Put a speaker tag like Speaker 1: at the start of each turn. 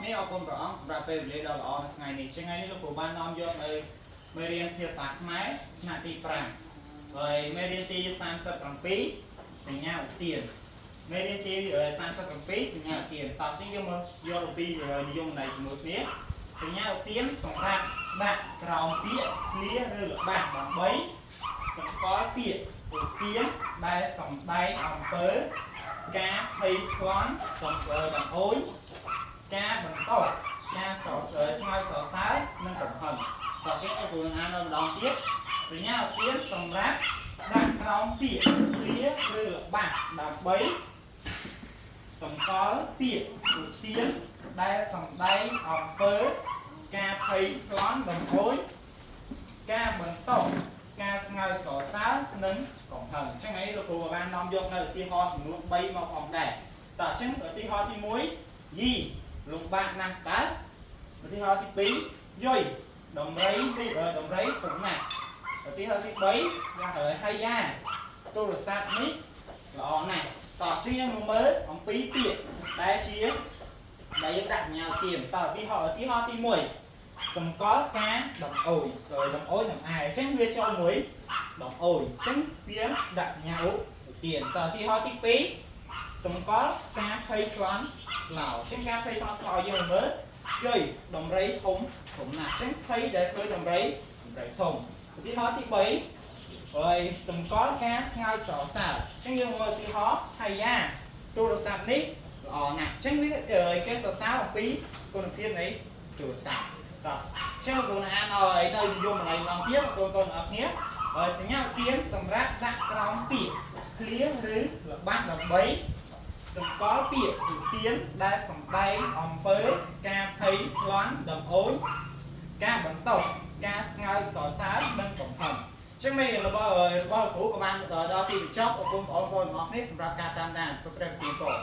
Speaker 1: នេះអរគុណព្រះអង្គសម្រាប់ពេលវេលាដ៏ល្អនៅថ្ងៃនេះថ្ងៃនេះលោកគ្រូបាននាំយកនៅមេរៀនភាសាខ្មែរថ្នាក់ទី5ហើយមេរៀនទី37សញ្ញាឧទានមេរៀនទី37សញ្ញាឧទានតោះជាងយើងមកយកអំពីនិយមន័យជាមួយគ្នាសញ្ញាឧទានសម្រាប់ដាក់ក្រោមពាក្យឃ្លាឬល្បះដើម្បីសម្គាល់ពាក្យឧទានដែលសម្ដែងអំពើការភ័យស្លន់ដំអូនការបន្តការសរសើរស្ងើចសរសើរនិងកំហឹងតោះជាងគ្រូនឹងអានដល់ម្ដងទៀតសញ្ញាឧទានសម្រាប់ដាក់ក្រោមពាក្យឃ្លាឬល្បះដើម្បីសម្គាល់ពាក្យឧទានដែលសម្ដែងអំពើការភ័យស្លន់ដំអូនការបន្តការស្ងើចសរសើរនិងកំហឹងអញ្ចឹងនេះលោកគ្រូបាននាំយកនៅឧទាហរណ៍ចំនួន3មកផងដែរតោះអញ្ចឹងឧទាហរណ៍ទី1យីលំបាកណាស់តើឧទាហរណ៍ទី2យុយដំរីពុកណាស់ឧទាហរណ៍ទី3ហើយយ៉ាទូរស័ព្ទនេះល្អណាស់តោះជាងយើងមើលអំពីពាក្យដែលយើងដាក់សញ្ញាឧទានតោះឧទាហរណ៍ទី1សម្គាល់ការដំអូយដំអូយនឹងអាយអញ្ចឹងវាចូលមួយដំអូយអញ្ចឹងវាដាក់សញ្ញាឧទានតោះឧទាហរណ៍ទី2សម្គាល់ការភ័យស្លន់ស្លោអញ្ចឹងការភ័យស្លន់ស្លោយើងមើលយុយដំរីធំណាស់អញ្ចឹងភ័យដែលឃើញដំរីធំឧទាហរណ៍ទី3ហើយសម្គាល់ការស្ងើចសរសើរអញ្ចឹងយើងមើលឧទាហរណ៍ហើយយ៉ាទូរស័ព្ទនេះល្អណាស់អញ្ចឹងវាគេសរសើរអំពីគុណភាពនៃទូរស័ព្ទតោះអញ្ចឹងលោកអានឲ្យនៅនិយមន័យម្ដងទៀតបងប្អូនអរគ្នាហើយសញ្ញាឧទានសម្រាប់ដាក់ក្រោមពាក្យឃ្លាឬល្បះដើម្បីសម្គាល់ពាក្យឧទានដែលសម្ដែងអំពើការភ័យស្លន់ដំអូនការបន្តការស្ងើចសរសើរនិងកំហឹងអញ្ចឹងមេរៀនរបស់គ្រូក៏បានដល់ទីបញ្ចប់អរគុណបងប្អូនទាំងអស់គ្នាសម្រាប់ការតាមដានសូមព្រះគុណពរ